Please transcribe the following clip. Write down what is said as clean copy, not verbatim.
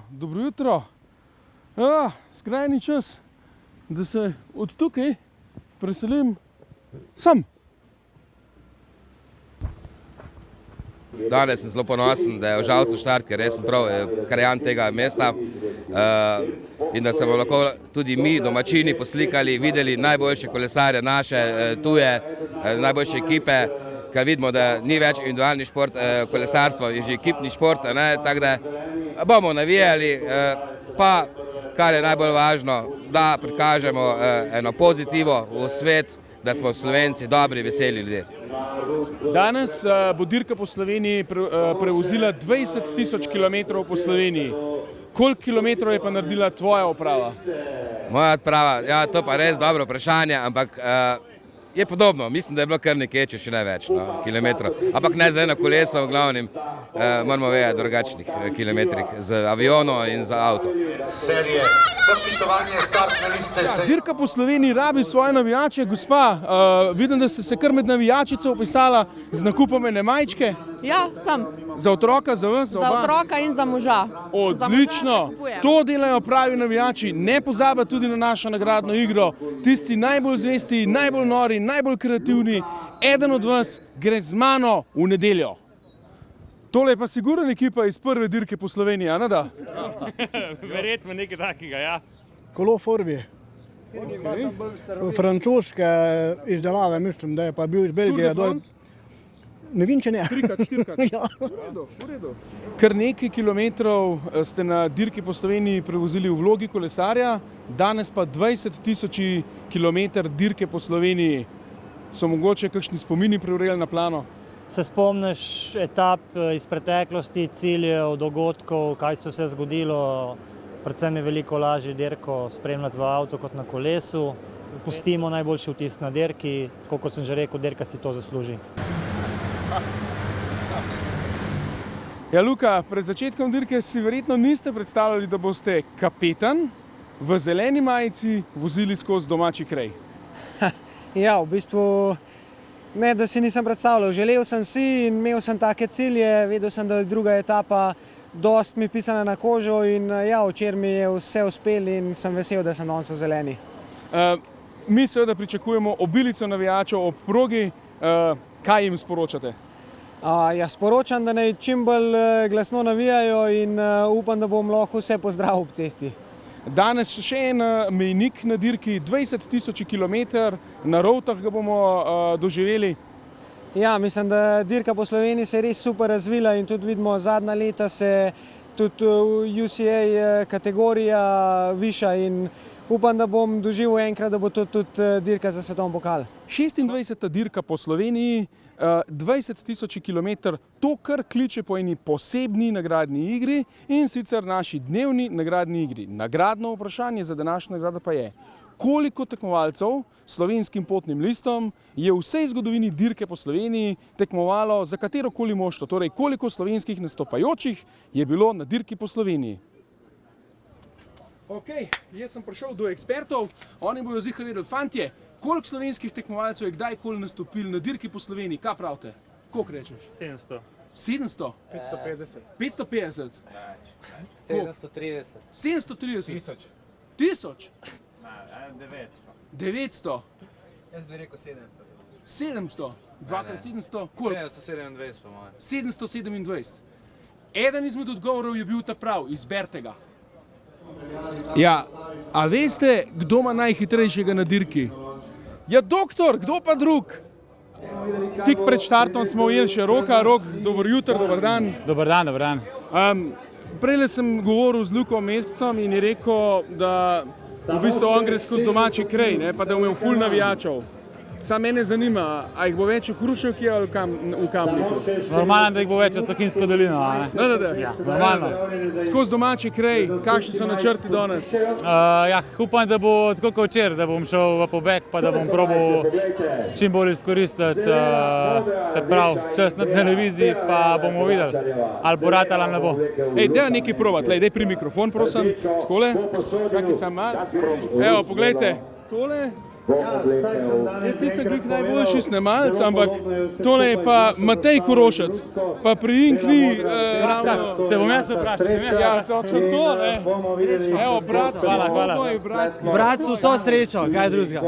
Dobro jutro. Skrajni čas, da se od tukaj preselim sem. Danes sem zelo ponosen, da je v Žalcu štart, ker res sem prav krajan tega mesta in da se bomo lahko tudi mi, domačini, poslikali, videli najboljše kolesarje naše, tuje, najboljše ekipe, ker vidimo, da ni več individualni šport, kolesarstvo je že ekipni šport, tako da bomo navijali, pa kar je najbolj važno, da prikažemo eno pozitivo v svet, da smo Slovenci dobri, veseli ljudje. Danes bo dirka po Sloveniji prevozila 20.000 kilometrov po Sloveniji. Koliko kilometrov je pa naredila tvoja uprava? Moja odprava, ja, to pa res dobro vprašanje, ampak je podobno. Mislim, da je bilo kar nekaj, če ne več kilometrov. Ampak ne za eno koleso, v glavnem moramo vedeti drugačnih kilometrih z avionom in za avto. Dirka po Sloveniji rabi svoje navijače. Gospa, vidim, da ste se kar med navijačico opisala z nakupom ene majčke. Ja, sem. Za otroka, za vas, za oba? Za otroka in za moža. Odlično. To delajo pravi navijači. Ne pozabi tudi na našo nagradno igro. Tisti najbolj zvesti, najbolj nori, najbolj kreativni. Eden od vas gre z mano v nedeljo. Tole je pa sigurno ekipa iz prve dirke po Sloveniji, a ne da? Verjetno nekaj takega, ja. Kolo Forbije. Francoske izdelave, mislim, da je pa bil iz Belgije dol. Ne vem, če ne. Trikrat, štirikrat. Ja. V redu. Kar nekaj kilometrov ste na dirki po Sloveniji prevozili v vlogi kolesarja, danes pa 20.000 kilometrov dirke po Sloveniji. So mogoče kakšni spomini privreli na plano? Se spomniš etap iz preteklosti, ciljev, dogodkov, kaj se je zgodilo? Predvsem je veliko lažje dirko spremljati v avtu kot na kolesu. Pustimo najboljši vtis na dirki, tako kot sem že rekel, dirka si to zasluži. Ja, Luka, pred začetkom dirke si verjetno niste predstavljali, da boste kapetan v zeleni majici vozili skozi domači kraj. Ja, v bistvu ne, da si nisem predstavljal. Želel sem si in imel sem take cilje, vedel sem, da je druga etapa dost mi pisana na kožo in ja, včeraj mi je vse uspel in sem vesel, da sem danes v zeleni. Mi seveda pričakujemo obilico navijačev ob progi. Kaj jim sporočate? Ja, sporočam, da naj čim bolj glasno navijajo in upam, da bom lahko vse pozdravil ob cesti. Danes še en mejnik na dirki, 20.000 kilometrov, na Rovtah ga bomo doživeli. Ja, mislim, da dirka po Sloveniji se je res super razvila in tudi vidimo, zadnja leta se tudi UCI kategorija viša in upam, da bom doživel enkrat, da bo to tudi dirka za svetovni pokal. 26. dirka po Sloveniji, 20.000 kilometrov, to kar kliče po eni posebni nagradni igri in sicer naši dnevni nagradni igri. Nagradno vprašanje za današnjo nagrado pa je, koliko tekmovalcev s slovenskim potnim listom je v vsej zgodovini dirke po Sloveniji tekmovalo za katerokoli moštvo, torej koliko slovenskih nastopajočih je bilo na dirki po Sloveniji. Ok, jaz sem prišel do ekspertov, oni bojo zihar vedeli, fantje, koliko slovenskih tekmovalcev je kdajkoli nastopil na dirki po Sloveniji, kaj pravite? Koliko rečeš? 700. 700? 550. 550? 730. 730? 1000? 900. 900? Jaz bi rekel 700. 700? 2x700? Koliko? 727 po mojem. 727. Eden izmed odgovorov je bil ta prav, izberite ga. Ja, a veste, kdo ima najhitrejšega na dirki? Ja, doktor, kdo pa drug? Tik pred štartom smo ujeli še Roka. Rok, dober jutro, dober dan. Dober dan, dober dan. Prejle sem govoril z Lukom Meskcem in je rekel, da v bistvu on gre skozi domači kraj, pa da je imel ful navijačev. Sam mene zanima, a jih bo več v Hruševki ali v Kamniku? Normalno, da jih bo več v Stohinjsko dolino, a ne? Da. Ja, normalno. Skozi domači kraj, kakšni so načrti danes? Ja, upam, da bo tako kot včeraj, da bom šel v pobeg, pa da bom probal čim bolj izkoristiti, se pravi, čas na televiziji, pa bomo videli, ali bo rad ali ne bo. Ej, daj nekaj provat, daj pri mikrofon, prosim, takole, kakaj sam ima. Evo, poglejte, tole Jaz nisem glih najboljši snemalec, ampak tole je pa Matej Korošec, pa pri Inkli ravno... Te bom jaz vprašal, Ja, točno to, ne. Evo, bratsko, Hvala. moj bratski. Bratcu vso srečo, kaj drugega.